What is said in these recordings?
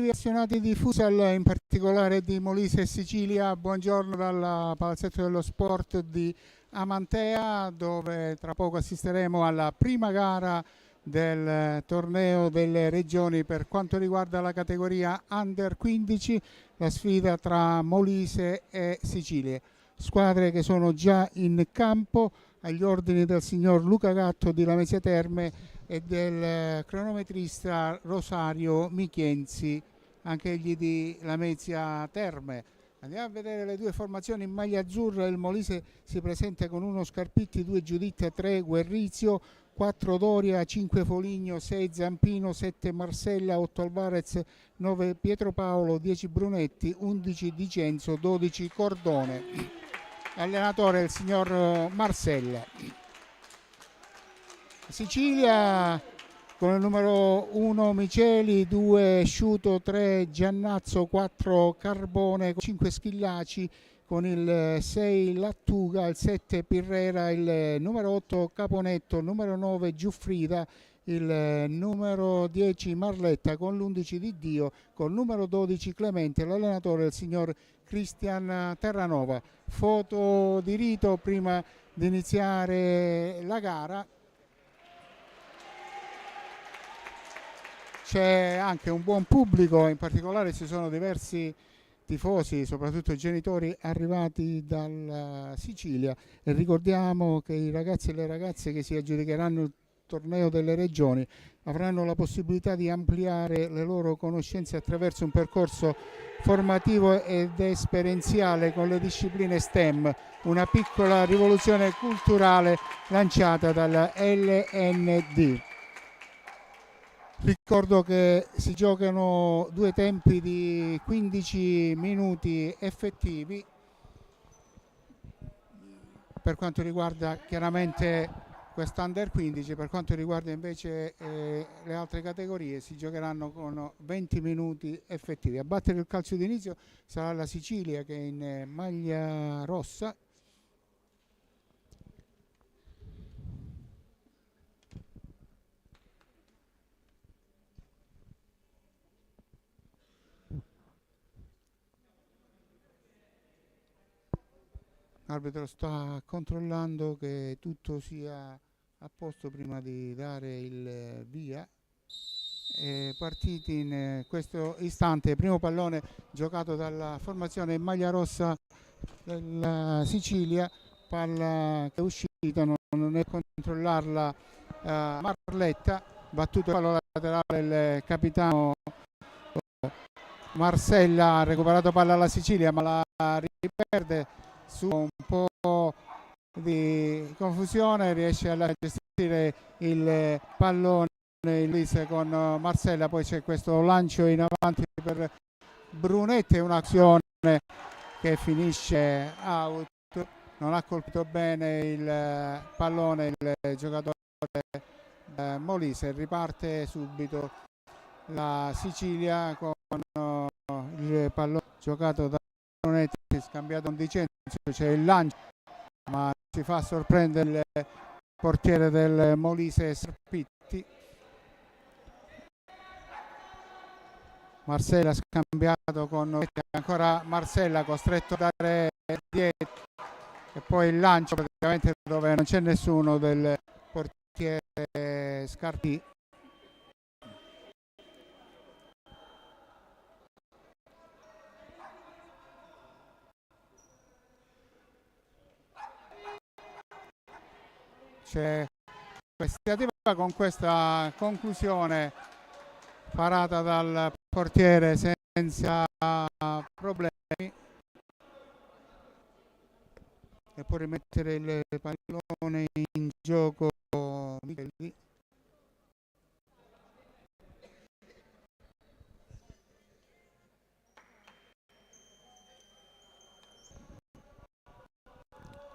appassionati di futsal, in particolare di Molise e Sicilia, buongiorno dal Palazzetto dello Sport di Amantea, dove tra poco assisteremo alla prima gara del torneo delle regioni per quanto riguarda la categoria Under 15, la sfida tra Molise e Sicilia. Squadre che sono già in campo agli ordini del signor Luca Gatto di Lamezia Terme e del cronometrista Rosario Michienzi, anche egli di Lamezia Terme. Andiamo a vedere le due formazioni. In maglia azzurra il Molise si presenta con 1 Scarpitti, 2 Giuditta, 3 Guerrizio, 4 Doria, 5 Foligno, 6 Zampino, 7 Marsella, 8 Alvarez, 9 Pietro Paolo, 10 Brunetti, 11 Dicenzo, 12 Cordone. Allenatore il signor Marsella. Sicilia con il numero 1 Miceli, 2 Sciuto, 3 Giannazzo, 4 Carbone, 5 Schillaci, con il 6 Lattuga, il 7 Pirrera, il numero 8 Caponetto, il numero 9 Giuffrida, il numero 10 Marletta, con l'11 di Dio, con il numero 12 Clemente, l'allenatore è il signor Cristian Terranova. Foto di rito prima di iniziare la gara. C'è anche un buon pubblico, in particolare ci sono diversi tifosi, soprattutto genitori arrivati dalla Sicilia, e ricordiamo che i ragazzi e le ragazze che si aggiudicheranno il torneo delle regioni avranno la possibilità di ampliare le loro conoscenze attraverso un percorso formativo ed esperienziale con le discipline STEM, una piccola rivoluzione culturale lanciata dalla LND. Ricordo che si giocano 2 tempi di 15 minuti effettivi. Per quanto riguarda chiaramente quest'Under 15, per quanto riguarda invece le altre categorie, si giocheranno con 20 minuti effettivi. A battere il calcio d'inizio sarà la Sicilia, che è in maglia rossa. L'arbitro sta controllando che tutto sia a posto prima di dare il via. Partiti in questo istante, primo pallone giocato dalla formazione in maglia rossa della Sicilia, palla che è uscita, non è controllarla Marletta, battuto il fallo laterale il capitano Marsella, ha recuperato palla alla Sicilia ma la riperde su un po' di confusione, riesce a gestire il pallone in con Marsella, poi c'è questo lancio in avanti per Brunetti, un'azione che finisce out, non ha colpito bene il pallone il giocatore Molise. Riparte subito la Sicilia con il pallone giocato da Brunetti, scambiato con Dicenzo, c'è il lancio ma si fa sorprendere il portiere del Molise Serpitti. Marsella scambiato con ancora Marsella, costretto a dare dietro, e poi il lancio praticamente dove non c'è nessuno del portiere Scarpi. C'è questa con questa conclusione parata dal portiere senza problemi, e può rimettere il pallone in gioco Micheli.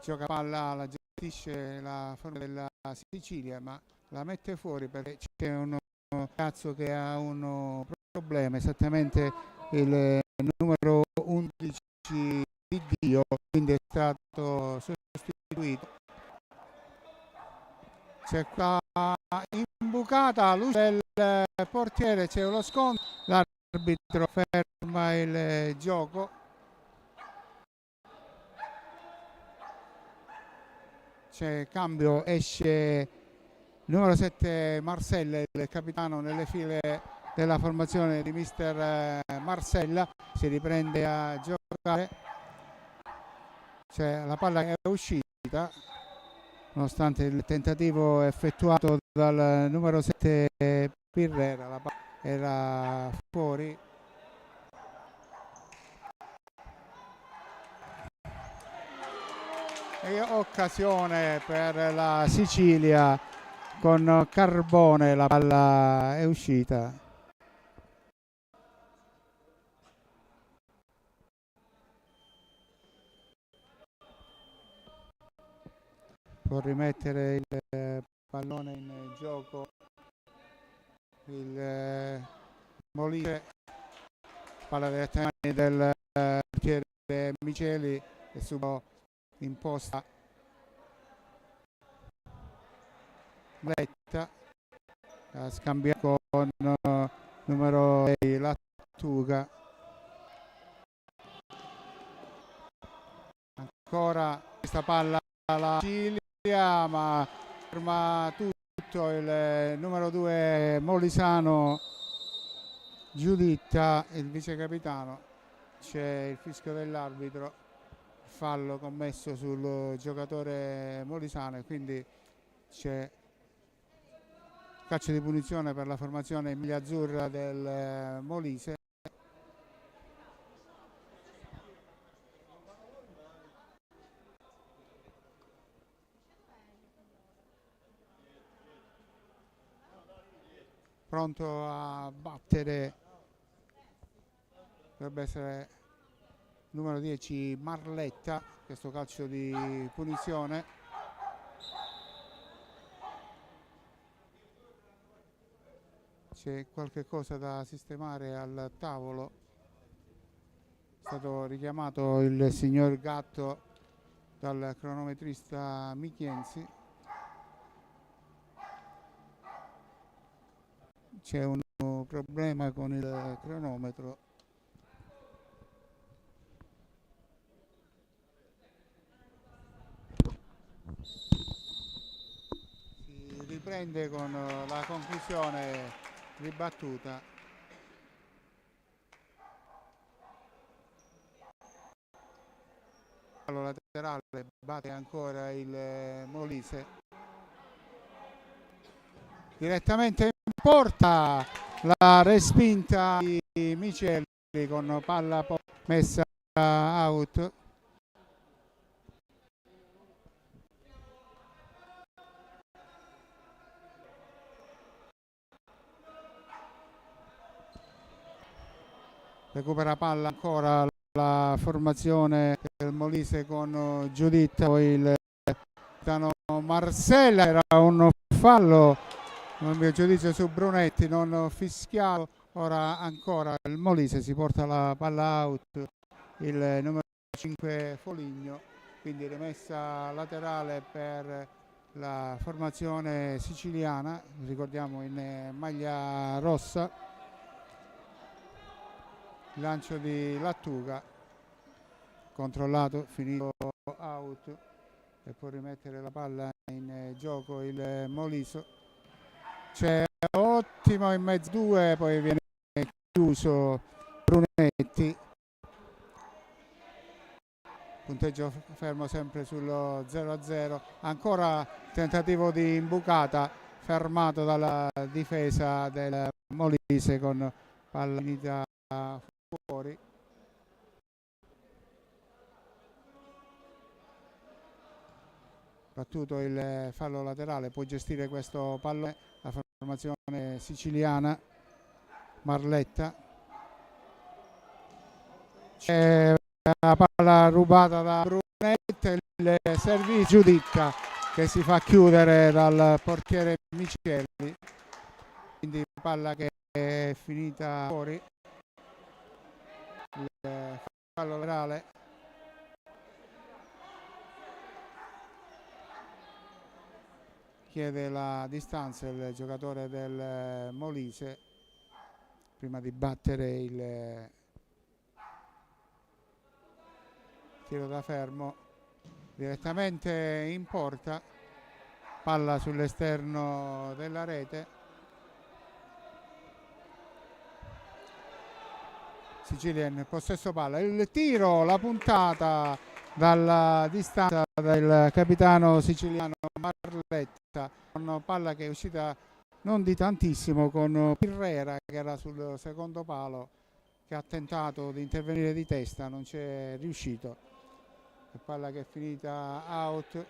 Gioca palla, la gestisce la forma della Sicilia, ma la mette fuori perché c'è un ragazzo che ha un problema, esattamente il numero 11 di Dio, quindi è stato sostituito. C'è qua imbucata luce del portiere, c'è uno scontro, l'arbitro l'arbitro ferma il gioco. C'è cambio, esce numero 7 Marcella, il capitano nelle file della formazione di mister Marcella, si riprende a giocare. La palla è uscita nonostante il tentativo effettuato dal numero 7 Pirrera, la palla era fuori. E occasione per la Sicilia con Carbone, la palla è uscita. Può rimettere il pallone in gioco il Molise, palla direttamente del portiere Miceli e subito imposta Letta, scambia con numero 6 Lattuga. Ancora questa palla alla Sicilia, ma ferma tutto il numero 2 Molisano Giuditta, il vice capitano. C'è il fischio dell'arbitro, fallo commesso sul giocatore molisano e quindi c'è calcio di punizione per la formazione Emilia Azzurra del Molise. Pronto a battere, dovrebbe essere numero 10 Marletta, questo calcio di punizione. C'è qualche cosa da sistemare al tavolo, è stato richiamato il signor Gatto dal cronometrista Michienzi. C'è un problema con il cronometro. Si riprende con la conclusione ribattuta. Allora, laterale batte ancora il Molise. Direttamente in porta, la respinta di Miceli con palla messa out. Recupera palla ancora la formazione del Molise con Giuditta, poi il capitano Marcella. Era un fallo, a mio giudizio, su Brunetti, non fischiato. Ora ancora il Molise si porta la palla out, il numero 5 Foligno, quindi rimessa laterale per la formazione siciliana, ricordiamo in maglia rossa. Lancio di Lattuga, controllato, finito out, e può rimettere la palla in gioco il Moliso. C'è ottimo in mezzo due, poi viene chiuso Brunetti. Punteggio fermo sempre sullo 0-0. Ancora tentativo di imbucata, fermato dalla difesa del Molise con palla finita fuori. Battuto il fallo laterale, può gestire questo pallone la formazione siciliana. Marletta, c'è la palla rubata da Brunetti, il servizio Giuditta che si fa chiudere dal portiere Miceli, quindi palla che è finita fuori. Il fallo laterale. Chiede la distanza il giocatore del Molise prima di battere il tiro da fermo direttamente in porta, palla sull'esterno della rete. Sicilia in possesso palla, il tiro, la puntata dalla distanza del capitano siciliano Marletta, con palla che è uscita non di tantissimo, con Pirrera che era sul secondo palo, che ha tentato di intervenire di testa, non c'è riuscito. La palla che è finita out.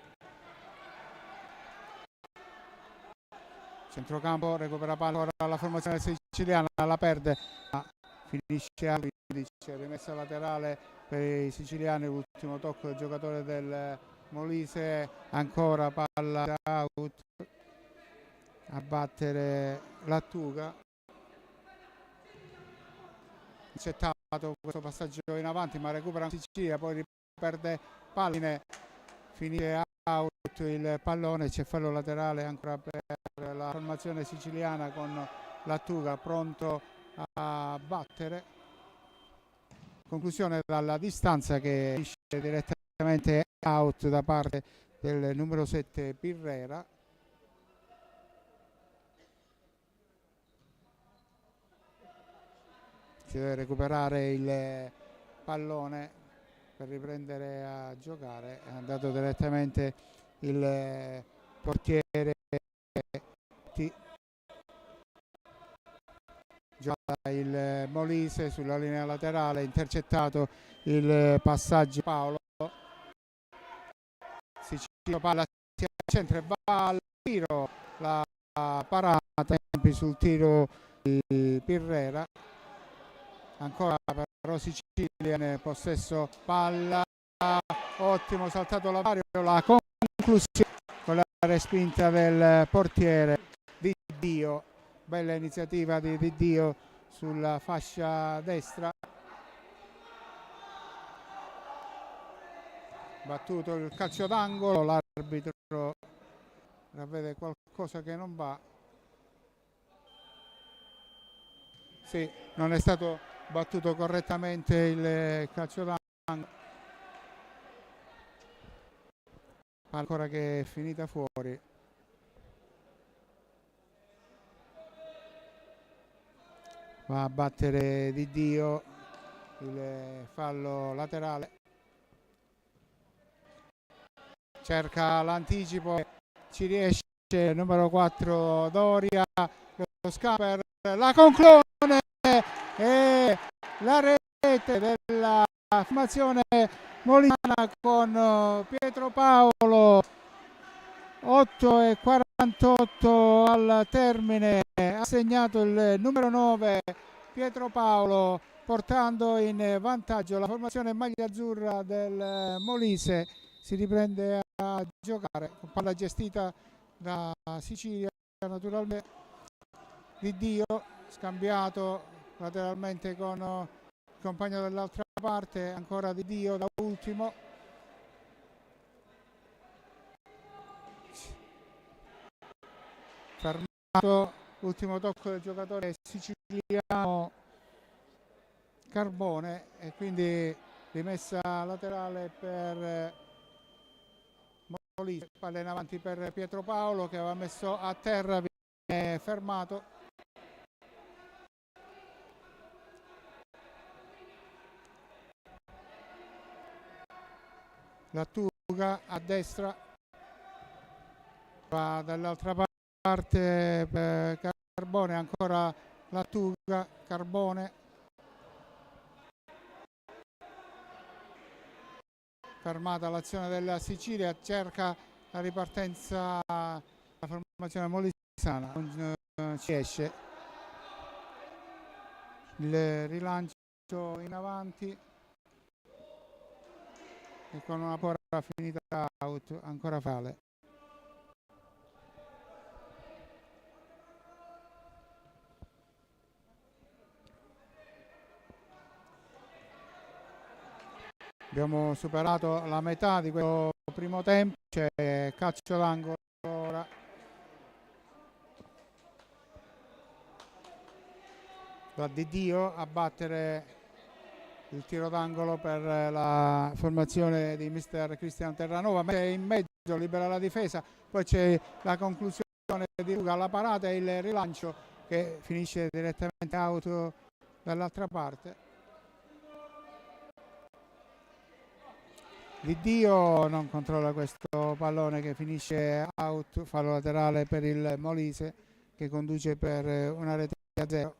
Centrocampo, recupera palla ora la formazione siciliana, la perde, ma finisce a 15, rimessa laterale per i siciliani, l'ultimo tocco del giocatore del Molise, ancora palla out, a battere Lattuga. Accettato questo passaggio in avanti, ma recupera Sicilia, poi perde palline, finisce out il pallone, c'è fallo laterale ancora per la formazione siciliana con Lattuga pronto a battere. Conclusione dalla distanza che esce direttamente out da parte del numero 7 Pirrera. Si deve recuperare il pallone per riprendere a giocare. È andato direttamente il portiere gioca il Molise sulla linea laterale, intercettato il passaggio Paolo. Sicilia palla si accentra e va al tiro, la parata sul tiro di Pirrera. Ancora però Sicilia nel possesso palla, ottimo saltato l'avario, la conclusione con la respinta del portiere Di Dio. Bella iniziativa di Dio sulla fascia destra. Battuto il calcio d'angolo, l'arbitro vede qualcosa che non va. Sì, non è stato battuto correttamente il calcio d'angolo. Ancora che è finita fuori. Va a battere Di Dio il fallo laterale, cerca l'anticipo, ci riesce il numero 4 Doria, lo scamper, la conclusione e la rete della formazione molisana con Pietro Paolo. 8:48 al termine, ha segnato il numero 9 Pietro Paolo, portando in vantaggio la formazione maglia azzurra del Molise. Si riprende a giocare con palla gestita da Sicilia, naturalmente. Di Dio scambiato lateralmente con il compagno dall'altra parte, ancora Di Dio da ultimo. Fermato, ultimo tocco del giocatore siciliano Carbone, e quindi rimessa laterale per Molise. Palla in avanti per Pietro Paolo che aveva messo a terra, viene fermato. Lattuga a destra, va dall'altra parte per Carbone, ancora Lattuga, Carbone, fermata l'azione della Sicilia, cerca la ripartenza la formazione molisana, non ci esce. Il rilancio in avanti e con una porra finita out, ancora Fale. Abbiamo superato la metà di questo primo tempo, c'è calcio d'angolo ora a Di Dio a battere il tiro d'angolo per la formazione di mister Cristiano Terranova. Mette in mezzo, libera la difesa, poi c'è la conclusione di Luca alla parata e il rilancio che finisce direttamente out dall'altra parte. Di Dio non controlla questo pallone che finisce out, fallo laterale per il Molise che conduce per una rete a 0.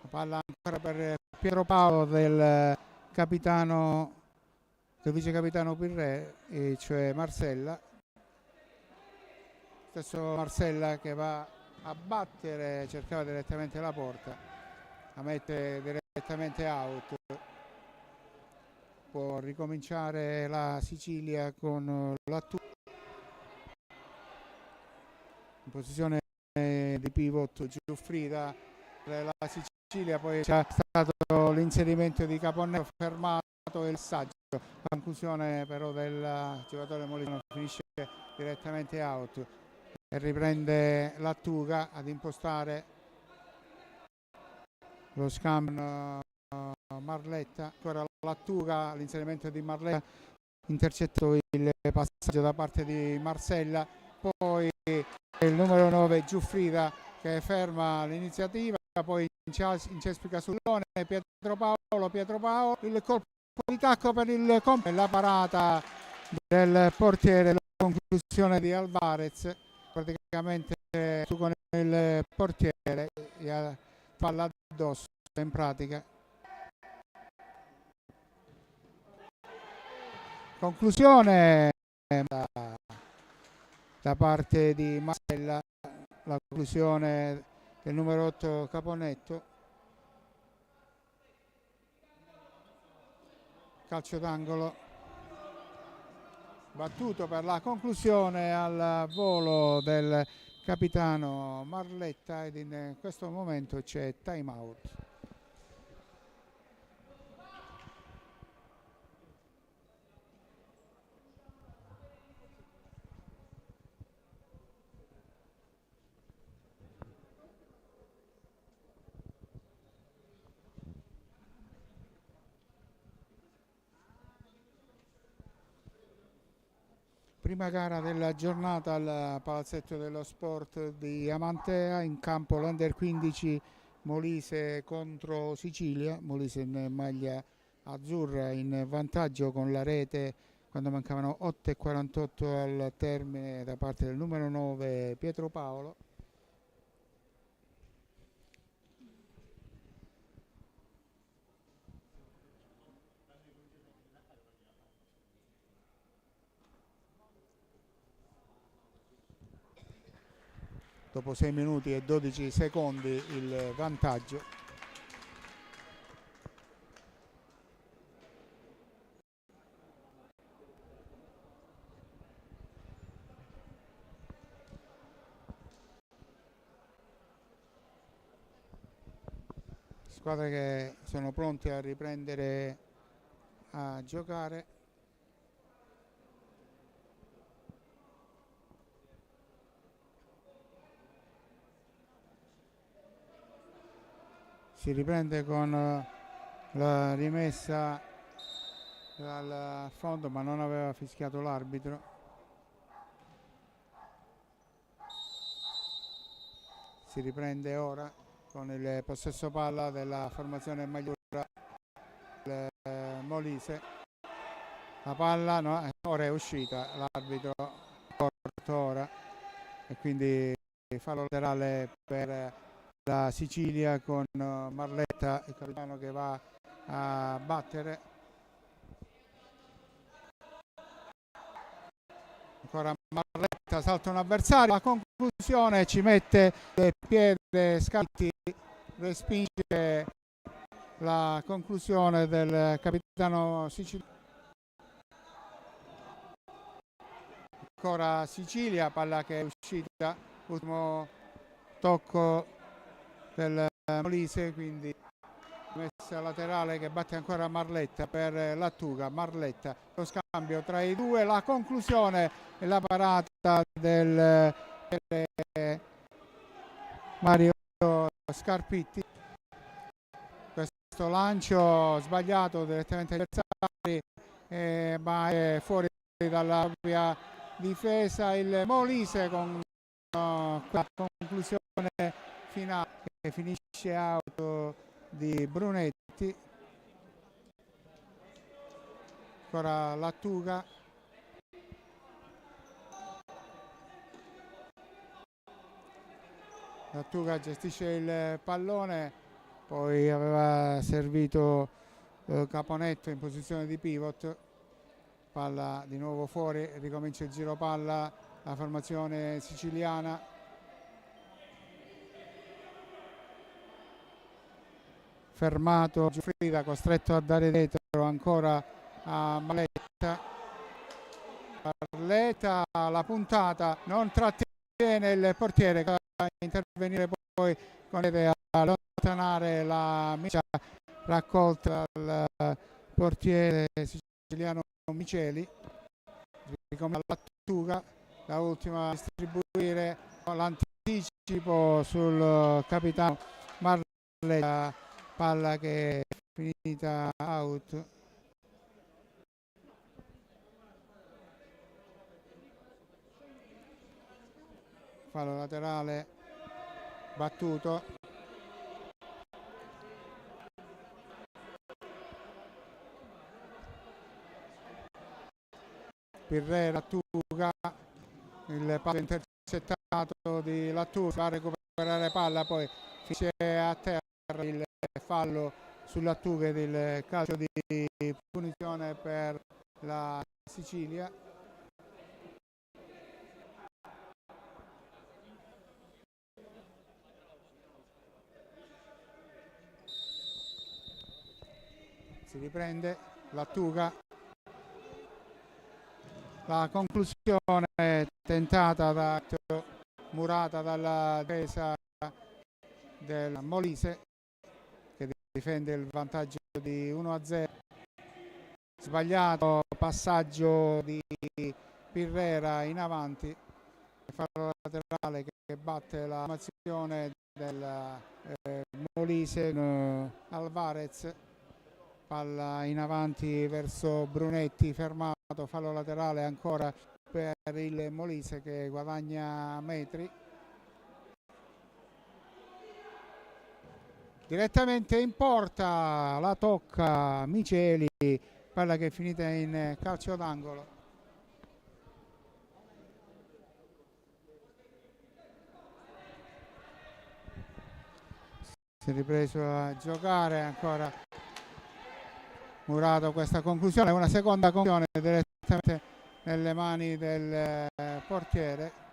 La palla ancora per Pietro Paolo del vice capitano Pirre, cioè Marsella. Stesso Marsella che va a battere, cercava direttamente la porta, la mette direttamente out. Può ricominciare la Sicilia con Lattuga in posizione di pivot. Giuffrida per la Sicilia, poi c'è stato l'inserimento di Caponnetto, fermato il passaggio. La conclusione però del giocatore Molino finisce direttamente out e riprende Lattuga ad impostare lo scambio. Marletta, ancora Lattuga, l'inserimento di Marletta, intercetto il passaggio da parte di Marsella, poi il numero 9 Giuffrida che ferma l'iniziativa, poi incespica sull'one Pietro Paolo, il colpo di tacco per il compito, la parata del portiere, la conclusione di Alvarez, praticamente su con il portiere, palla addosso in pratica. Conclusione da parte di Marsella, la conclusione del numero 8 Caponnetto. Calcio d'angolo battuto per la conclusione al volo del capitano Marletta ed in questo momento c'è time out. Prima gara della giornata al Palazzetto dello Sport di Amantea, in campo l'Under 15 Molise contro Sicilia. Molise in maglia azzurra in vantaggio con la rete quando mancavano 8:48 al termine da parte del numero 9 Pietro Paolo. Dopo 6 minuti e 12 secondi il vantaggio. Squadre che sono pronte a riprendere a giocare. Si riprende con la rimessa dal fondo, ma non aveva fischiato l'arbitro. Si riprende ora con il possesso palla della formazione maggiore del Molise. La palla no, ora è uscita, l'arbitro corto ora e quindi fallo laterale per la Sicilia con Marletta, il capitano, che va a battere. Ancora Marletta, salta un avversario, la conclusione ci mette il piede Scalti, respinge la conclusione del capitano siciliano. Ancora Sicilia, palla che è uscita, ultimo tocco del Molise, quindi messa laterale che batte ancora Marletta per Lattuga. Marletta, lo scambio tra i due, la conclusione e la parata del Mario Scarpitti. Questo lancio sbagliato direttamente agli avversari, ma è fuori dalla propria difesa il Molise con la conclusione finale che finisce out di Brunetti. Ancora Lattuga, Lattuga gestisce il pallone, poi aveva servito Caponetto in posizione di pivot, palla di nuovo fuori, ricomincia il giro palla, la formazione siciliana. Fermato Giuffrida, costretto a dare dietro ancora a Marletta. Marletta, la puntata, non trattiene il portiere, che va a intervenire poi con l'idea a allontanare la miccia raccolta dal portiere siciliano Miceli. Ricomincia Lattuga, la ultima a distribuire, l'anticipo sul capitano Marletta, palla che è finita out. Fallo laterale battuto. Pirrera, Lattuga, il pallo intercettato di Lattuga, va a recuperare palla, poi finisce a terra il fallo su Lattuga ed il calcio di punizione per la Sicilia. Si riprende Lattuga, la conclusione tentata da murata dalla difesa del Molise, che difende il vantaggio di 1-0. Sbagliato passaggio di Pirrera in avanti, fallo laterale che batte la formazione del Molise. Alvarez, palla in avanti verso Brunetti, fermato, fallo laterale ancora per il Molise che guadagna metri. Direttamente in porta la tocca Miceli, palla che è finita in calcio d'angolo. Si è ripreso a giocare, ancora murato questa conclusione, una seconda conclusione direttamente nelle mani del portiere.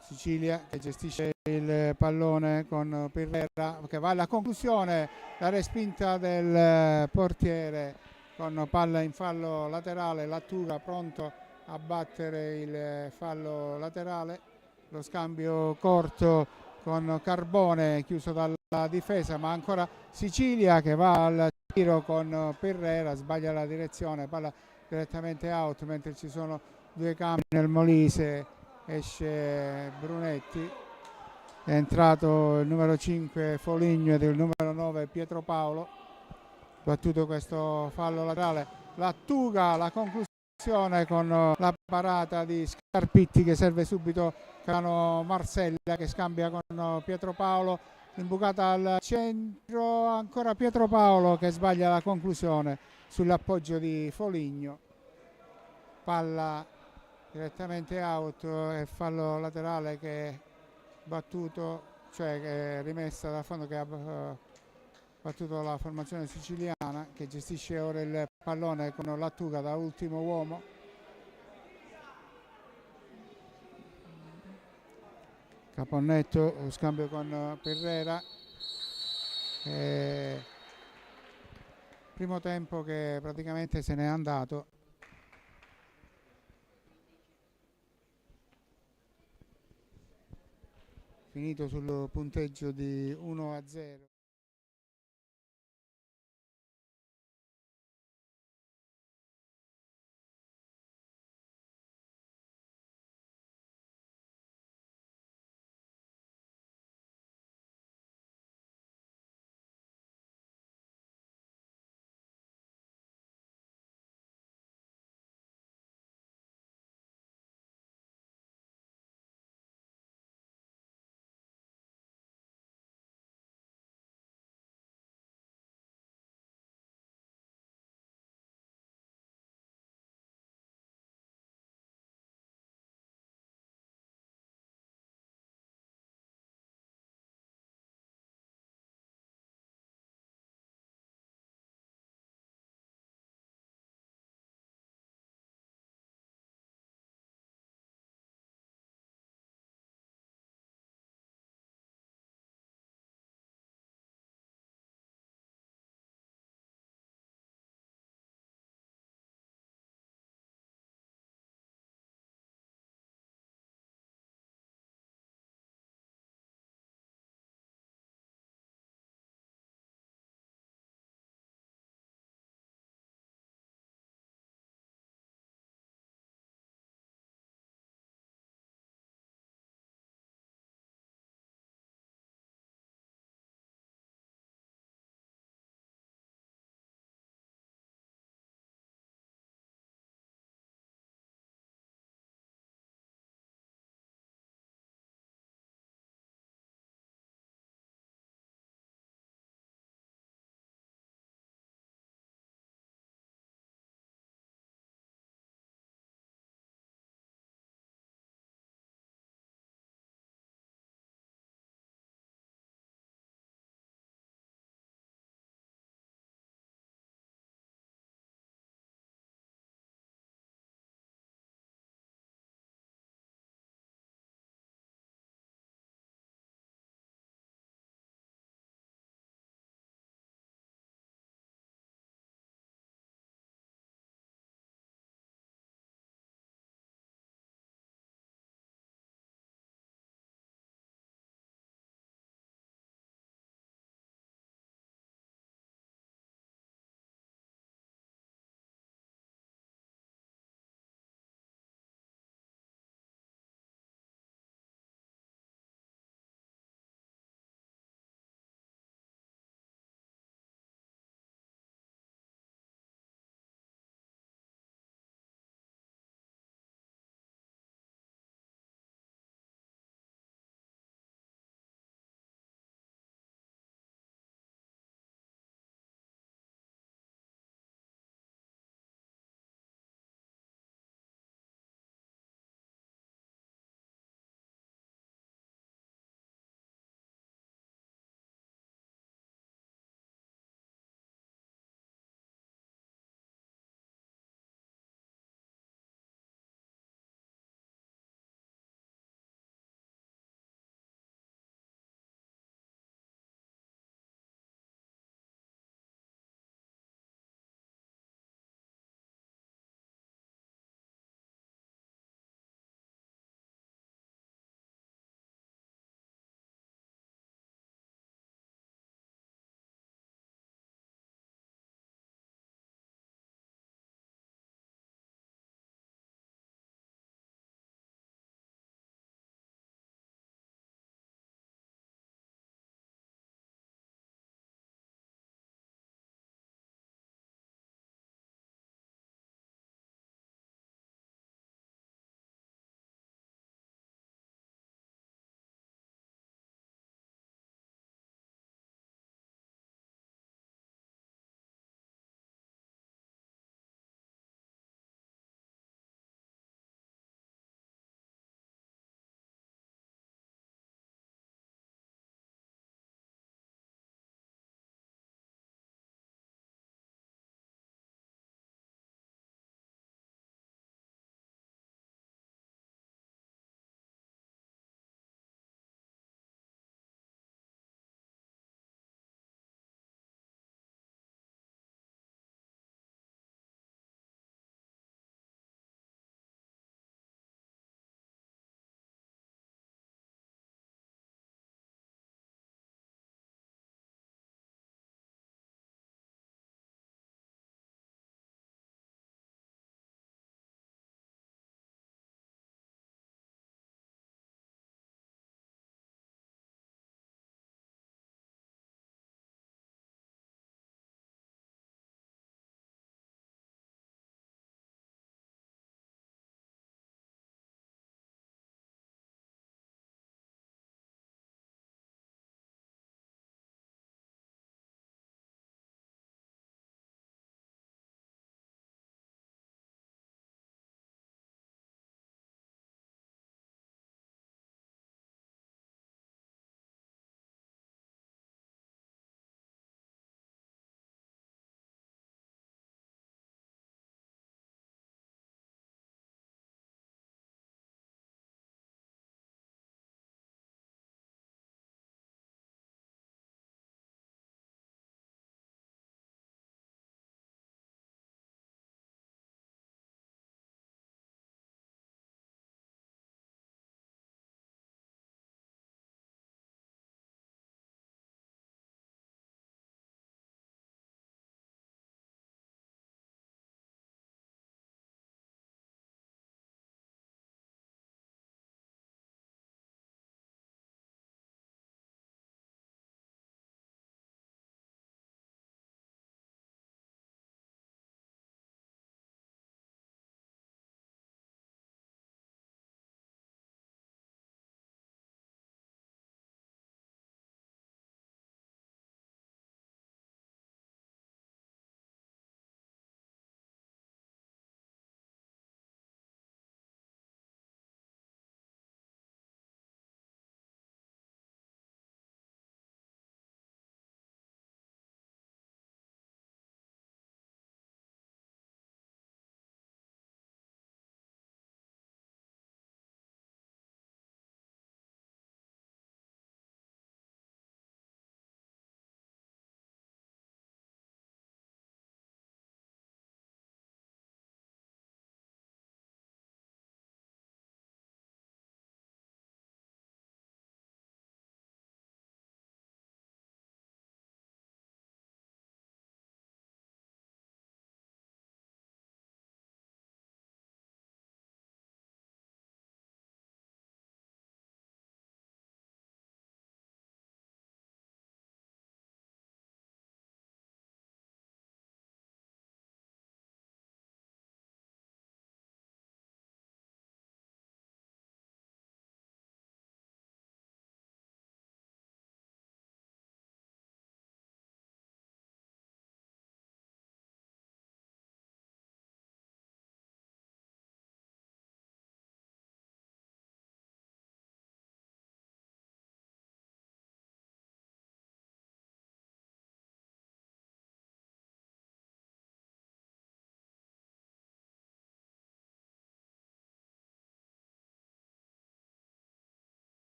Sicilia che gestisce il pallone con Pirrera che va alla conclusione, la respinta del portiere con palla in fallo laterale. Lattuga pronto a battere il fallo laterale, lo scambio corto con Carbone chiuso dalla difesa, ma ancora Sicilia che va al tiro con Pirrera, sbaglia la direzione, palla direttamente out, mentre ci sono due cambi nel Molise. Esce Brunetti, è entrato il numero 5 Foligno ed il numero 9 Pietro Paolo. Battuto questo fallo laterale, Lattuga, la conclusione con la parata di Scarpitti che serve subito Cano Marcella che scambia con Pietro Paolo, imbucata al centro, ancora Pietro Paolo che sbaglia la conclusione sull'appoggio di Foligno, palla direttamente out e fallo laterale che è battuto, cioè che è rimessa da fondo, che ha battuto la formazione siciliana che gestisce ora il pallone con Lattuga da ultimo uomo. Caponnetto, scambio con Pirrera, primo tempo che praticamente se n'è andato. finito sul punteggio di 1-0.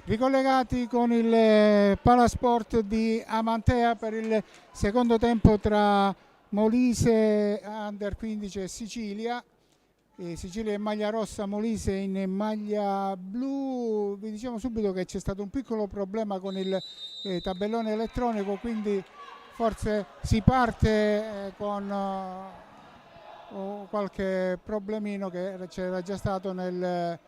Ricollegati con il Palasport di Amantea per il secondo tempo tra Molise Under 15 e Sicilia. Sicilia in maglia rossa, Molise in maglia blu. Vi diciamo subito che c'è stato un piccolo problema con il tabellone elettronico, quindi forse si parte con qualche problemino che c'era già stato nel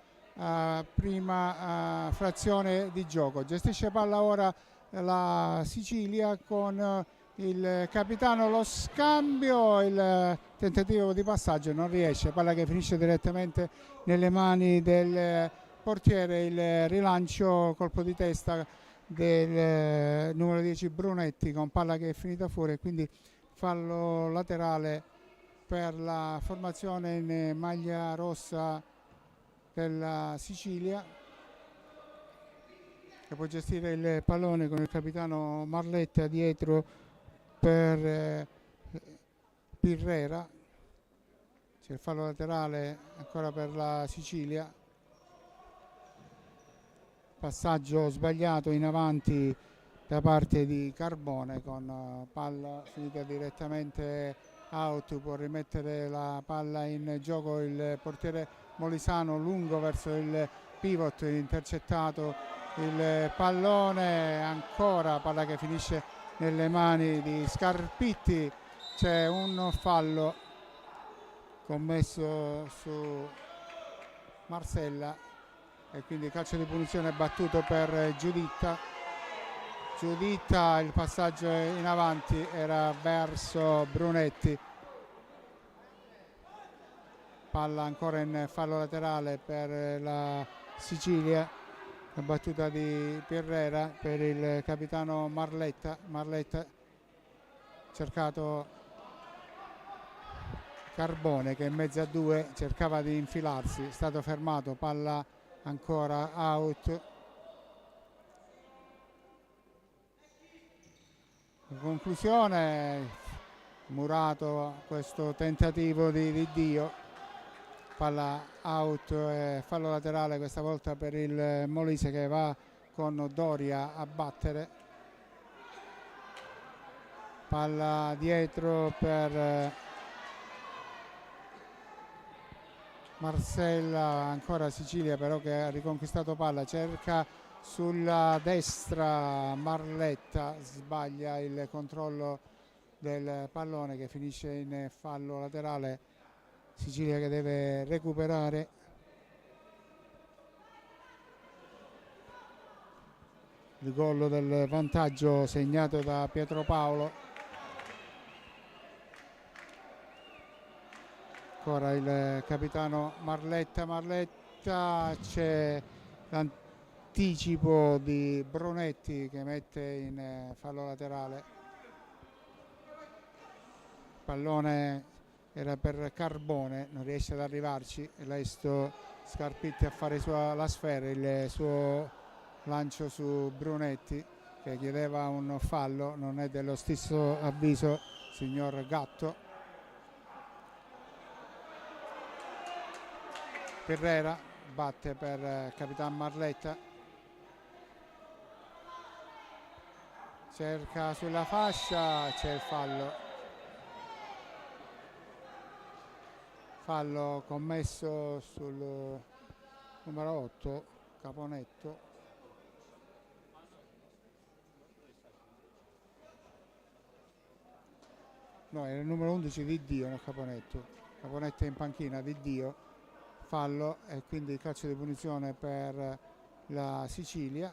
prima frazione di gioco. Gestisce palla ora la Sicilia con il capitano, lo scambio, il tentativo di passaggio non riesce, palla che finisce direttamente nelle mani del portiere, il rilancio, colpo di testa del numero 10 Brunetti con palla che è finita fuori e quindi fallo laterale per la formazione in maglia rossa della Sicilia, che può gestire il pallone con il capitano Marletta dietro per Pirrera. C'è il fallo laterale ancora per la Sicilia, passaggio sbagliato in avanti da parte di Carbone con palla finita direttamente out. Può rimettere la palla in gioco il portiere Molisano lungo verso il pivot, intercettato il pallone, ancora palla che finisce nelle mani di Scarpitti. C'è un fallo commesso su Marsella e quindi calcio di punizione battuto per Giuditta. Il passaggio in avanti era verso Brunetti, palla ancora in fallo laterale per la Sicilia, la battuta di Pirrera per il capitano Marletta. Cercato Carbone che in mezzo a due cercava di infilarsi, è stato fermato, palla ancora out. In conclusione, murato questo tentativo di Dio, palla out e fallo laterale questa volta per il Molise che va con Doria a battere. Palla dietro per Marsella, ancora Sicilia però che ha riconquistato palla, cerca sulla destra Marletta, sbaglia il controllo del pallone che finisce in fallo laterale. Sicilia che deve recuperare. Il gol del vantaggio segnato da Pietro Paolo. Ancora il capitano Marletta, c'è l'anticipo di Brunetti che mette in fallo laterale. Pallone era per Carbone, non riesce ad arrivarci, Lesto Scarpitti a fare la sfera, il suo lancio su Brunetti che chiedeva un fallo, non è dello stesso avviso signor Gatto. Pirrera batte per Capitan Marletta, cerca sulla fascia, c'è il fallo commesso sul numero 8 Caponetto. No, era il numero 11 di Dio, non Caponetto. Caponetto è in panchina, di Dio. Fallo e quindi calcio di punizione per la Sicilia.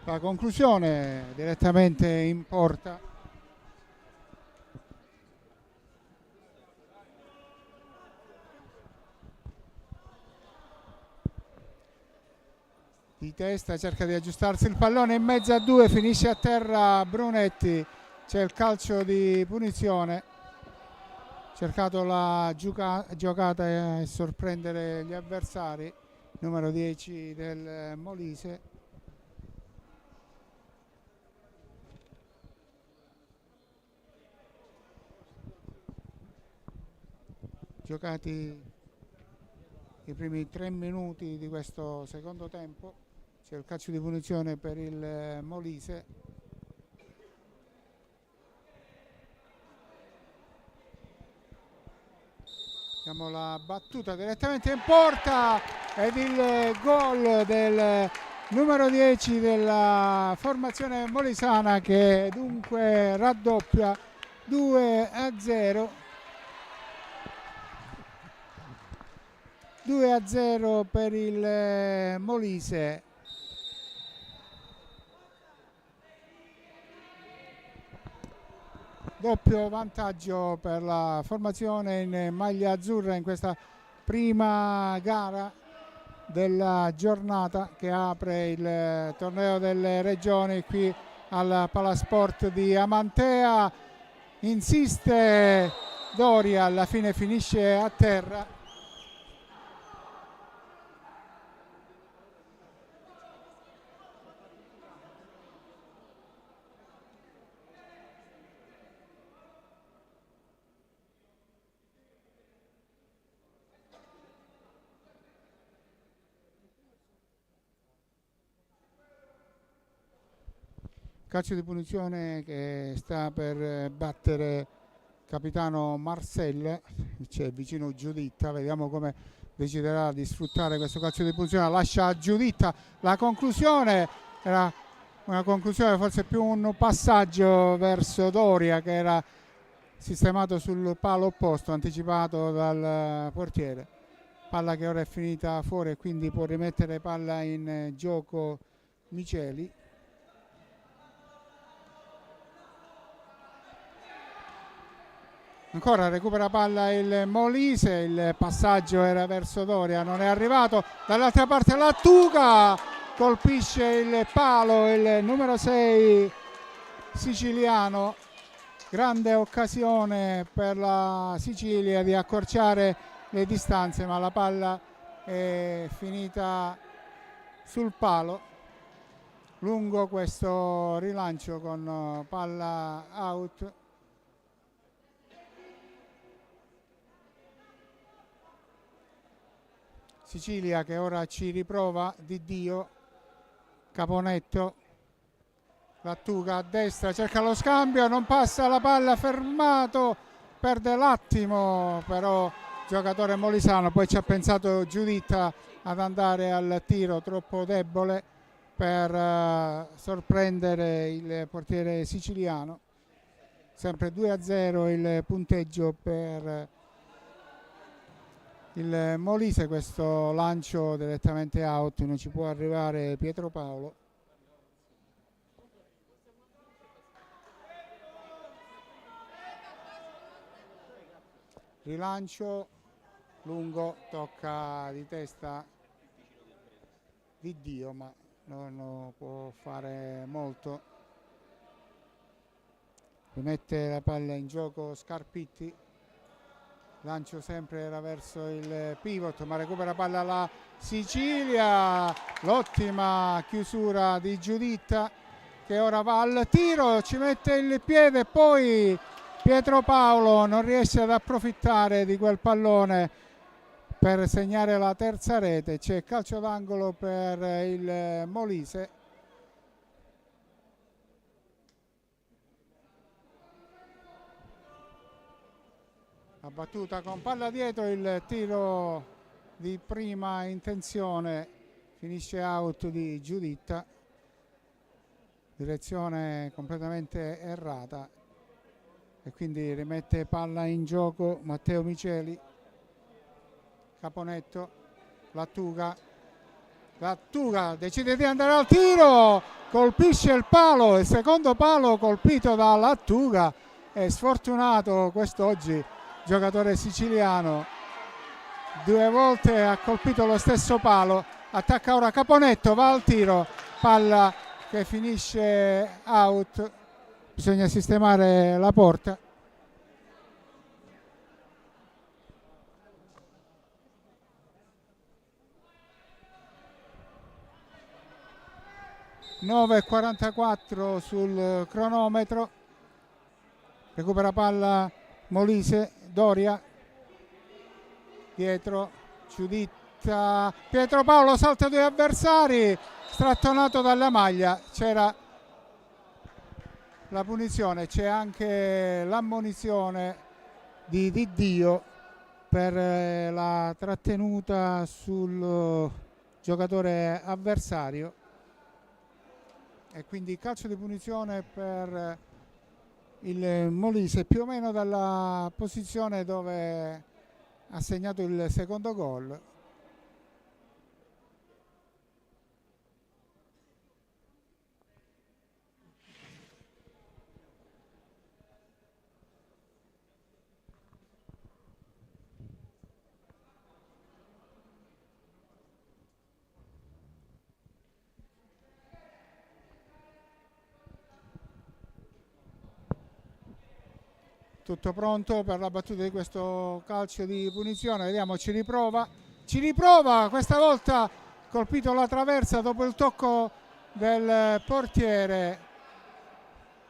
La conclusione direttamente in porta. Di testa cerca di aggiustarsi il pallone in mezzo a due, finisce a terra Brunetti, c'è il calcio di punizione, cercato la giocata e sorprendere gli avversari, numero 10 del Molise. giocati i primi 3 minuti di questo secondo tempo. C'è il calcio di punizione per il Molise. Abbiamo la battuta direttamente in porta ed il gol del numero 10 della formazione molisana, che dunque raddoppia 2-0. 2-0 per il Molise. Doppio vantaggio per la formazione in maglia azzurra in questa prima gara della giornata che apre il torneo delle regioni qui al Palasport di Amantea. Insiste Doria, alla fine finisce a terra. Calcio di punizione che sta per battere capitano Marcel, c'è vicino Giuditta, vediamo come deciderà di sfruttare questo calcio di punizione. Lascia a Giuditta la conclusione, era una conclusione, forse più un passaggio verso Doria che era sistemato sul palo opposto, anticipato dal portiere. Palla che ora è finita fuori e quindi può rimettere palla in gioco Miceli. Ancora recupera palla il Molise, il passaggio era verso Doria, non è arrivato. Dall'altra parte Lattuga colpisce il palo, il numero 6 siciliano. Grande occasione per la Sicilia di accorciare le distanze, ma la palla è finita sul palo. Lungo questo rilancio con palla out. Sicilia che ora ci riprova di Dio. Caponetto, Lattuga a destra, cerca lo scambio, non passa la palla, fermato, perde l'attimo però giocatore molisano. Poi ci ha pensato Giuditta ad andare al tiro, troppo debole per sorprendere il portiere siciliano. Sempre 2-0 il punteggio per il Molise. Questo lancio direttamente out, non ci può arrivare Pietro Paolo. Rilancio lungo, tocca di testa di Dio, ma non può fare molto. Rimette la palla in gioco Scarpitti. Lancio sempre era verso il pivot, ma recupera palla la Sicilia. L'ottima chiusura di Giuditta che ora va al tiro, ci mette il piede e poi Pietro Paolo non riesce ad approfittare di quel pallone per segnare la terza rete. C'è calcio d'angolo per il Molise. La battuta con palla dietro, il tiro di prima intenzione finisce out di Giuditta, direzione completamente errata e quindi rimette palla in gioco Matteo Miceli. Caponetto, Lattuga decide di andare al tiro, colpisce il palo, il secondo palo colpito da Lattuga. È sfortunato quest'oggi giocatore siciliano, 2 volte ha colpito lo stesso palo. Attacca ora Caponetto, va al tiro, palla che finisce out, bisogna sistemare la porta. (9:44) sul cronometro. Recupera palla Molise, Doria Pietro, Giuditta, Pietro Paolo salta 2 avversari, strattonato dalla maglia. C'era la punizione, c'è anche l'ammonizione di Dio per la trattenuta sul giocatore avversario, e quindi calcio di punizione per il Molise, più o meno dalla posizione dove ha segnato il secondo gol. Tutto pronto per la battuta di questo calcio di punizione. Vediamo, ci riprova, questa volta colpito la traversa dopo il tocco del portiere.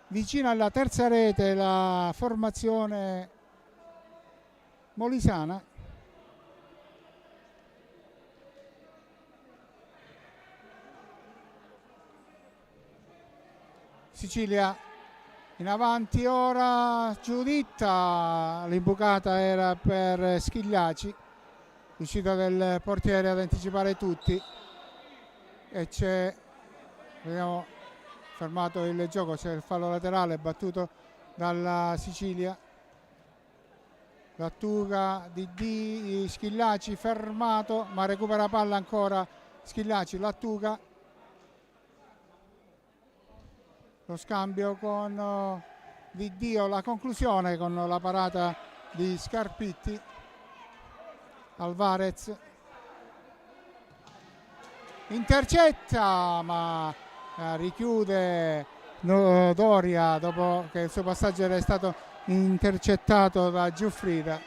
Vicino alla terza rete la formazione molisana. Sicilia in avanti ora, Giuditta, l'imbucata era per Schillaci, l'uscita del portiere ad anticipare tutti, e c'è, vediamo, fermato il gioco, c'è il fallo laterale battuto dalla Sicilia. Lattuga di Schillaci, fermato, ma recupera palla ancora Schillaci. Lattuga, lo scambio con Di Dio, la conclusione con la parata di Scarpitti. Alvarez intercetta, ma richiude Doria dopo che il suo passaggio era stato intercettato da Giuffrida.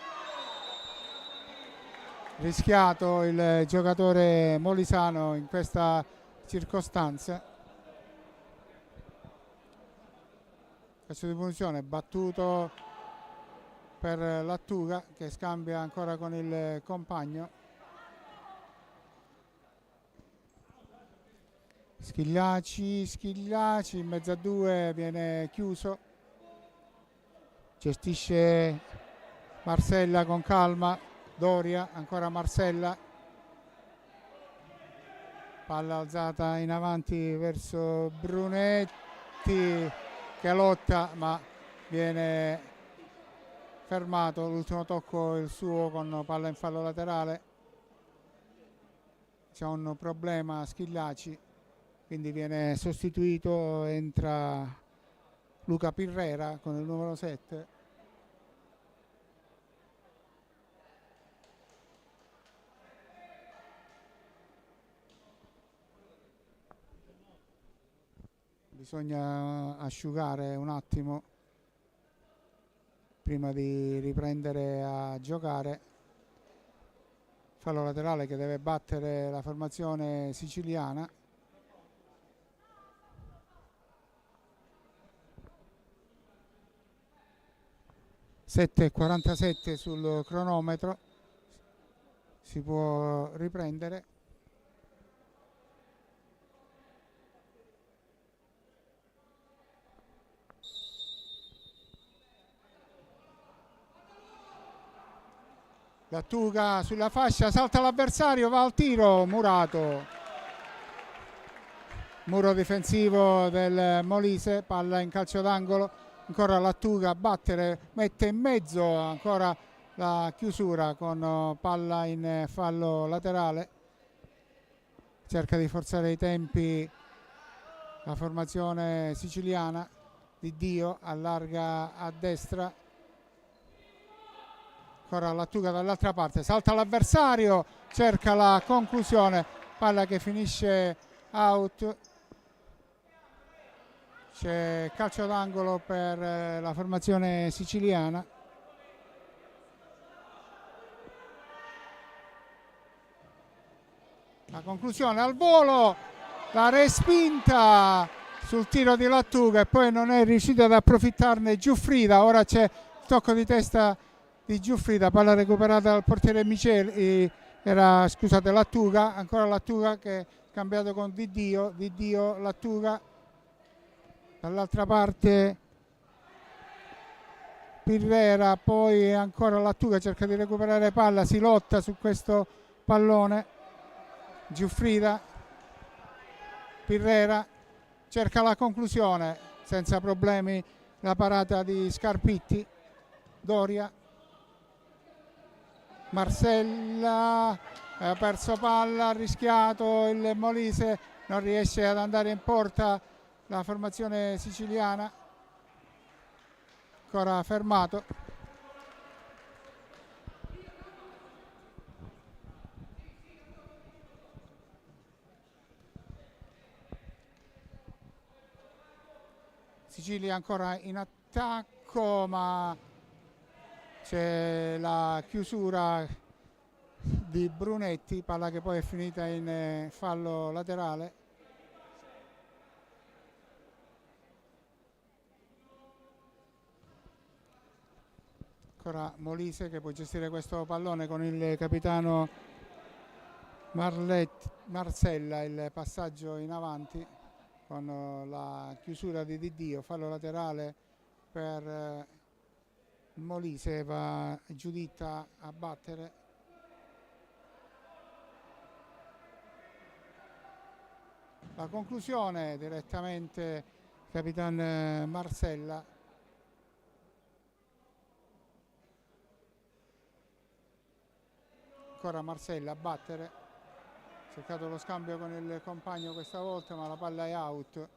Rischiato il giocatore molisano in questa circostanza. Calcio di punizione battuto per Lattuga, che scambia ancora con il compagno. Schillaci in mezzo a 2, viene chiuso, gestisce Marsella con calma. Doria, ancora Marsella, palla alzata in avanti verso Brunetti, che lotta ma viene fermato. L'ultimo tocco il suo con palla in fallo laterale. C'è un problema a Schillaci, quindi viene sostituito, entra Luca Pirrera con il numero 7. Bisogna asciugare un attimo prima di riprendere a giocare. Fallo laterale che deve battere la formazione siciliana. (7:47 sul cronometro), si può riprendere. Lattuga sulla fascia, salta l'avversario, va al tiro, Murato. Muro difensivo del Molise, palla in calcio d'angolo, ancora Lattuga a battere, mette in mezzo, ancora la chiusura con palla in fallo laterale. Cerca di forzare i tempi la formazione siciliana. Di Dio allarga a destra, ancora Lattuga dall'altra parte, salta l'avversario, cerca la conclusione, palla che finisce out. C'è calcio d'angolo per la formazione siciliana. La conclusione al volo, la respinta sul tiro di Lattuga, e poi non è riuscito ad approfittarne Giuffrida. Ora c'è tocco di testa di Giuffrida, palla recuperata dal portiere Miceli, scusate, Lattuga, ancora Lattuga che è cambiato con Di Dio, Lattuga, dall'altra parte Pirrera, poi ancora Lattuga, cerca di recuperare palla, si lotta su questo pallone, Giuffrida, Pirrera cerca la conclusione, senza problemi la parata di Scarpitti, Doria, Marsella, ha perso palla, ha rischiato il Molise, non riesce ad andare in porta la formazione siciliana, ancora fermato. Sicilia ancora in attacco, ma c'è la chiusura di Brunetti, palla che poi è finita in fallo laterale. Ancora Molise che può gestire questo pallone con il capitano Marsella, il passaggio in avanti con la chiusura di Dio, fallo laterale per Molise, va Giuditta a battere. La conclusione direttamente capitan Marsella. Ancora Marsella a battere, ha cercato lo scambio con il compagno questa volta, ma la palla è out.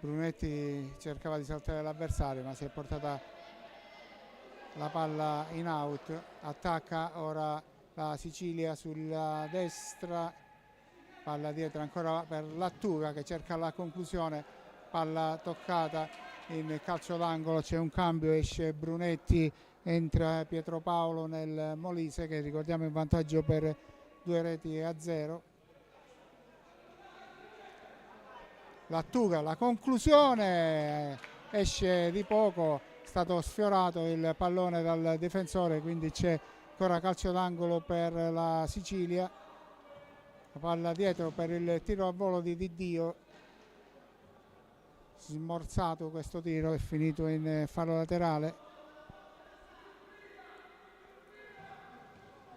Brunetti cercava di saltare l'avversario, ma si è portata la palla in out. Attacca ora la Sicilia sulla destra, palla dietro ancora per Lattuga che cerca la conclusione, palla toccata in calcio d'angolo, c'è un cambio, esce Brunetti, entra Pietro Paolo nel Molise che ricordiamo in vantaggio per 2-0. Lattuga, la conclusione, esce di poco, è stato sfiorato il pallone dal difensore, quindi c'è ancora calcio d'angolo per la Sicilia. La palla dietro per il tiro a volo di Dio, smorzato questo tiro, è finito in fallo laterale.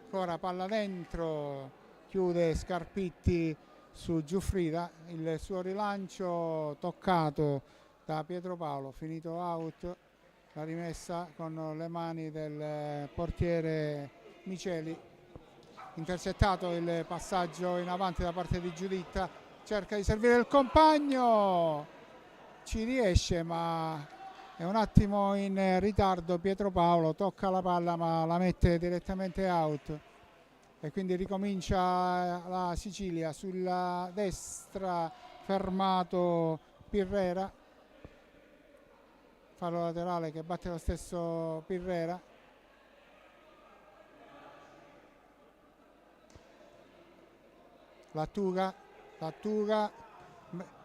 Ancora palla dentro, chiude Scarpitti su Giuffrida, il suo rilancio toccato da Pietro Paolo, finito out, la rimessa con le mani del portiere Miceli, intercettato il passaggio in avanti da parte di Giuditta, cerca di servire il compagno, ci riesce ma è un attimo in ritardo Pietro Paolo, tocca la palla ma la mette direttamente out. E quindi ricomincia la Sicilia sulla destra, fermato Pirrera, fallo laterale che batte lo stesso Pirrera. Lattuga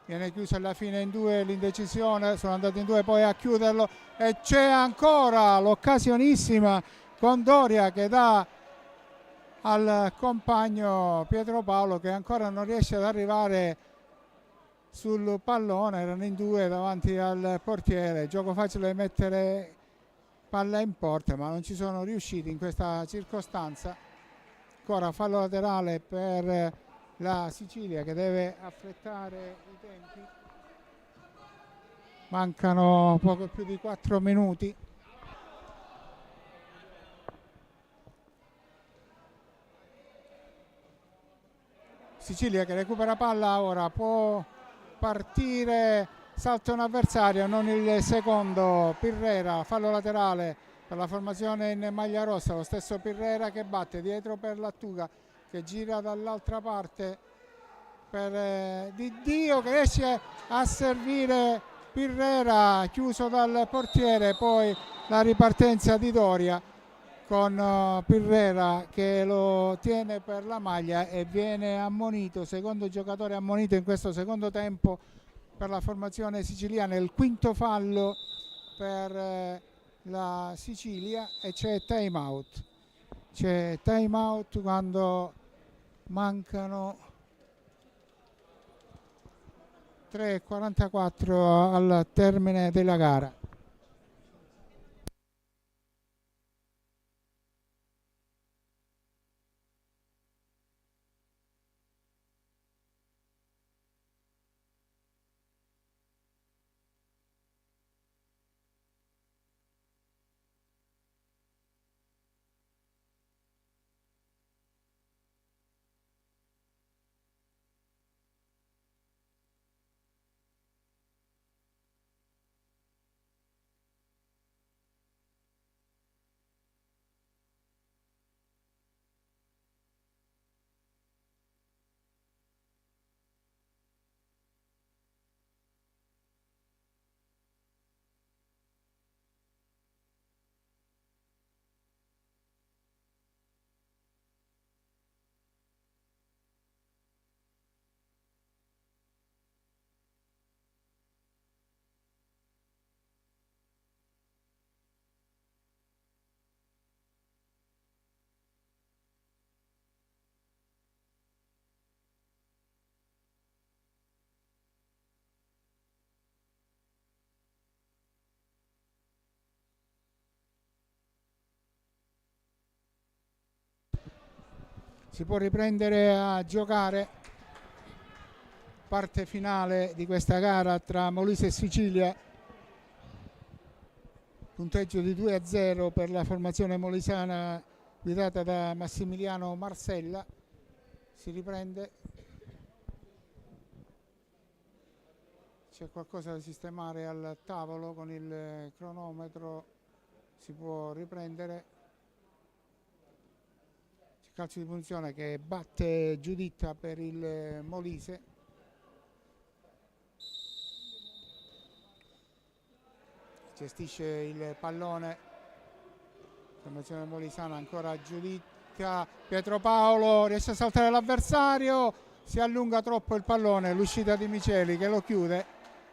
viene chiuso alla fine in due, l'indecisione, sono andati in due poi a chiuderlo e c'è ancora l'occasionissima con Doria che dà al compagno Pietro Paolo che ancora non riesce ad arrivare sul pallone, erano in due davanti al portiere, gioco facile mettere palla in porta ma non ci sono riusciti in questa circostanza. Ancora fallo laterale per la Sicilia che deve affrettare i tempi, mancano poco più di 4 minuti. Sicilia che recupera palla, ora può partire, salta un avversario, non il secondo, Pirrera, fallo laterale per la formazione in maglia rossa, lo stesso Pirrera che batte dietro per Lattuga che gira dall'altra parte per Di Dio che riesce a servire Pirrera, chiuso dal portiere, poi la ripartenza di Doria con Pirrera che lo tiene per la maglia e viene ammonito, secondo giocatore ammonito in questo secondo tempo per la formazione siciliana, il quinto fallo per la Sicilia e c'è time out. C'è time out quando mancano 3:44 al termine della gara. Si può riprendere a giocare, parte finale di questa gara tra Molise e Sicilia, punteggio di 2-0 per la formazione molisana guidata da Massimiliano Marsella. Si riprende, c'è qualcosa da sistemare al tavolo con il cronometro, si può riprendere. Calcio di punizione che batte Giuditta per il Molise. Gestisce il pallone, formazione molisana, ancora Giuditta, Pietro Paolo riesce a saltare l'avversario, si allunga troppo il pallone, l'uscita di Miceli che lo chiude,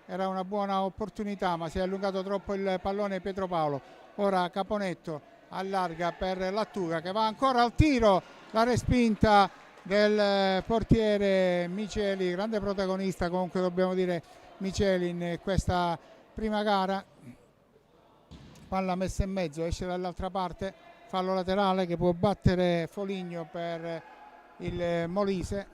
era una buona opportunità ma si è allungato troppo il pallone Pietro Paolo. Ora Caponetto allarga per Lattuga che va ancora al tiro, la respinta del portiere Miceli, grande protagonista comunque dobbiamo dire Miceli in questa prima gara. Palla messa in mezzo, esce dall'altra parte, fallo laterale che può battere Foligno per il Molise.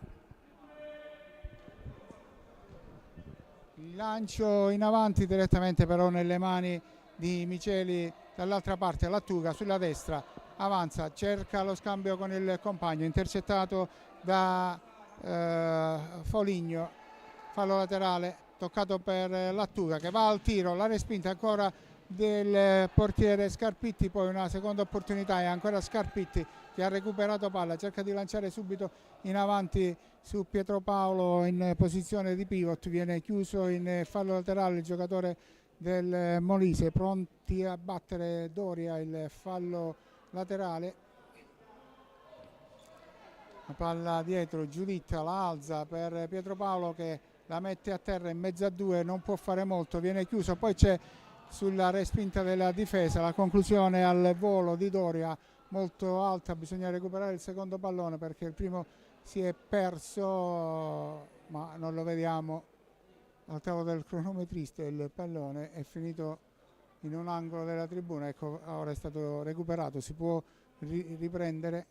Il lancio in avanti direttamente però nelle mani di Miceli, dall'altra parte Lattuga sulla destra, avanza, cerca lo scambio con il compagno, intercettato da Foligno, fallo laterale, toccato per Lattuga che va al tiro, la respinta ancora del portiere Scarpitti, poi una seconda opportunità e ancora Scarpitti che ha recuperato palla, cerca di lanciare subito in avanti su Pietro Paolo in posizione di pivot, viene chiuso in fallo laterale il giocatore del Molise, pronti a battere Doria il fallo laterale. La palla dietro, Giuditta la alza per Pietro Paolo che la mette a terra in mezzo a due, non può fare molto, viene chiuso, poi c'è sulla respinta della difesa la conclusione al volo di Doria molto alta, bisogna recuperare il secondo pallone perché il primo si è perso ma non lo vediamo al tavolo del cronometrista, il pallone è finito in un angolo della tribuna, ecco ora è stato recuperato, si può riprendere.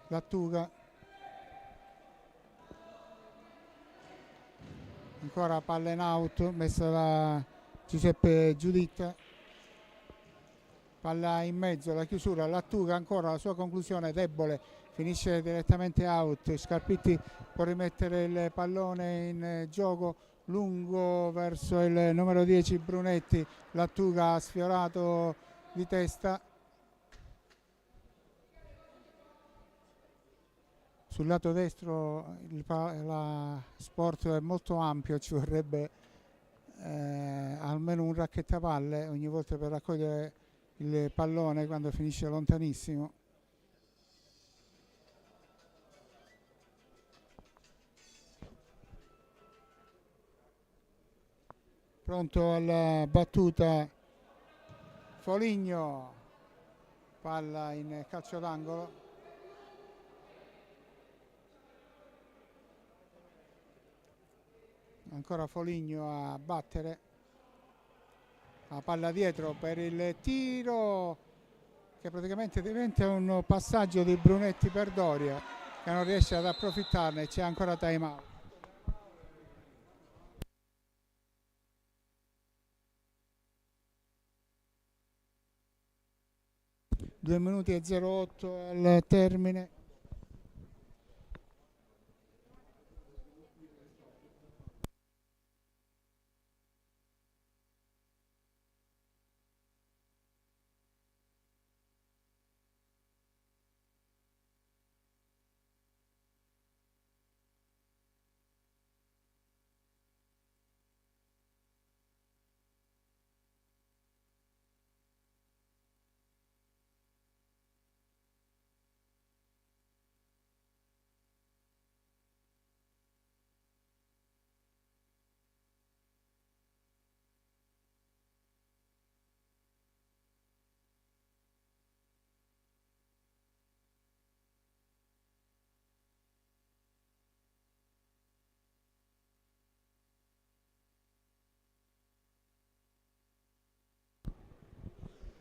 Lattuga, ancora palla in out messa da Giuseppe Giuditta, palla in mezzo, la chiusura, Lattuga ancora, la sua conclusione debole, finisce direttamente out, Scarpitti può rimettere il pallone in gioco lungo verso il numero 10 Brunetti, Lattuga ha sfiorato di testa. Sul lato destro la sport è molto ampio, ci vorrebbe almeno un racchettapalle ogni volta per raccogliere il pallone quando finisce lontanissimo. pronto alla battuta Foligno, palla in calcio d'angolo. Ancora Foligno a battere, la palla dietro per il tiro che praticamente diventa un passaggio di Brunetti per Doria, che non riesce ad approfittarne. C'è ancora time out. 2 minuti e 08 al termine.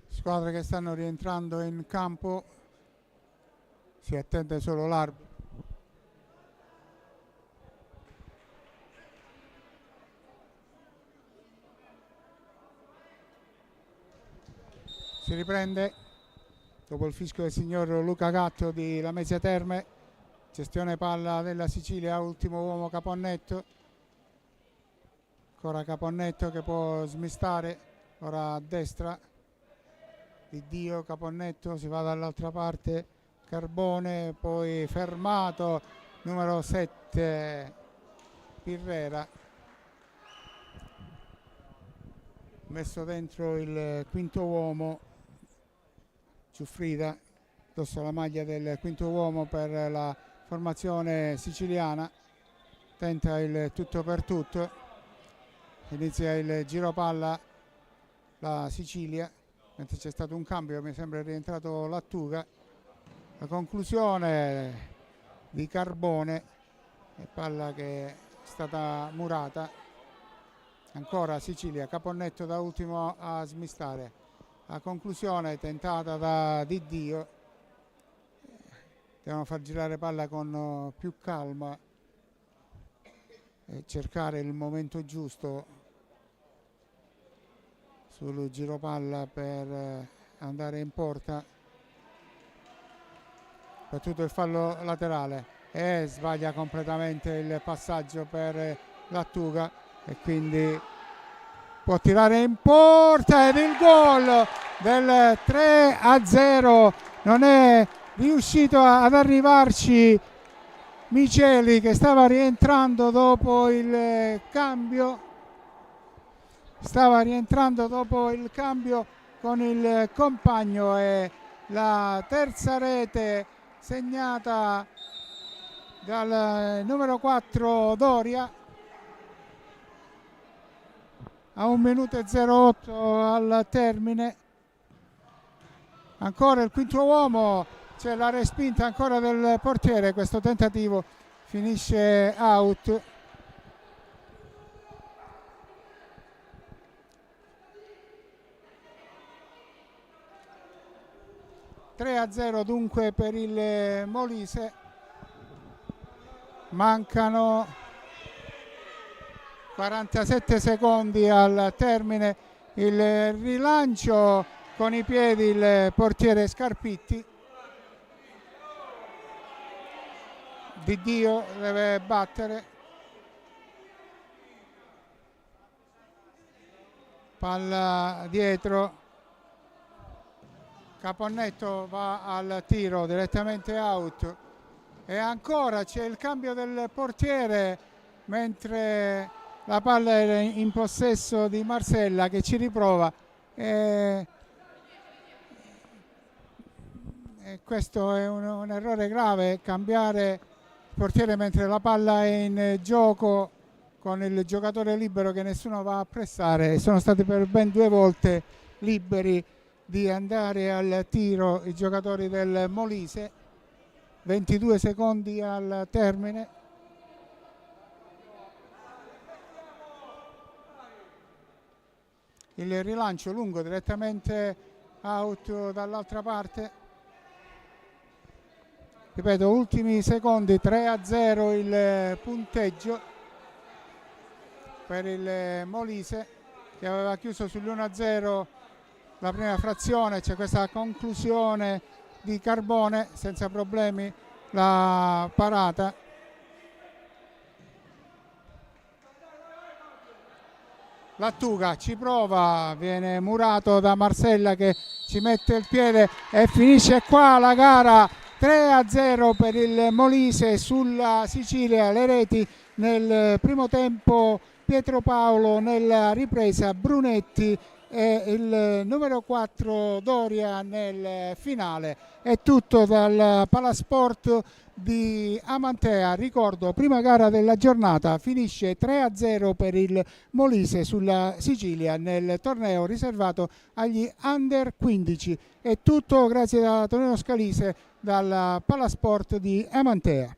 Squadre che stanno rientrando in campo, si attende solo l'arbitro. Si riprende dopo il fischio del signor Luca Gatto di Lamezia Terme. Gestione palla della Sicilia, ultimo uomo Caponnetto. Ancora Caponnetto che può smistare, ora a destra Di Dio. Caponnetto si va dall'altra parte, Carbone, poi fermato numero 7 Pirrera, messo dentro il quinto uomo Giuffrida, addosso la maglia del quinto uomo per la formazione siciliana. Tenta il tutto per tutto, inizia il giro palla la Sicilia, mentre c'è stato un cambio, mi sembra è rientrato Lattuga. La conclusione di Carbone, palla che è stata murata. Ancora Sicilia, Caponnetto da ultimo a smistare. La conclusione tentata da Di Dio. Devono far girare palla con più calma e cercare il momento giusto sul giro palla per andare in porta. Battuto il fallo laterale e sbaglia completamente il passaggio per Lattuga e quindi può tirare in porta, ed il gol del 3-0. Non è riuscito ad arrivarci Miceli, che stava rientrando dopo il cambio. Con il compagno, e la terza rete segnata dal numero 4 Doria a 1 minuto e 08 al termine. Ancora il quinto uomo, c'è la respinta ancora del portiere, questo tentativo finisce out. (3-0) dunque per il Molise. Mancano 47 secondi al termine. Il rilancio con i piedi il portiere Scarpitti. Di Dio deve battere. Palla dietro. Caponnetto va al tiro direttamente out. E ancora c'è il cambio del portiere, mentre la palla è in possesso di Marsella, che ci riprova. E questo è un errore grave, cambiare il portiere mentre la palla è in gioco con il giocatore libero che nessuno va a pressare. Sono stati per ben 2 volte liberi di andare al tiro i giocatori del Molise. 22 secondi al termine. Il rilancio lungo direttamente out dall'altra parte. Ripeto, ultimi secondi, 3-0 il punteggio per il Molise, che aveva chiuso sull'1-0 la prima frazione. C'è questa conclusione di Carbone, senza problemi la parata. Lattuga ci prova, viene murato da Marsella che ci mette il piede e finisce qua la gara. 3-0 per il Molise sulla Sicilia. Le reti nel primo tempo Pietro Paolo, nella ripresa Brunetti e il numero 4 Doria nel finale. È tutto dal Palasport di Amantea. Ricordo, prima gara della giornata, finisce 3-0 per il Molise sulla Sicilia nel torneo riservato agli under 15. È tutto, grazie da Tonino Scalise dal Palasport di Amantea.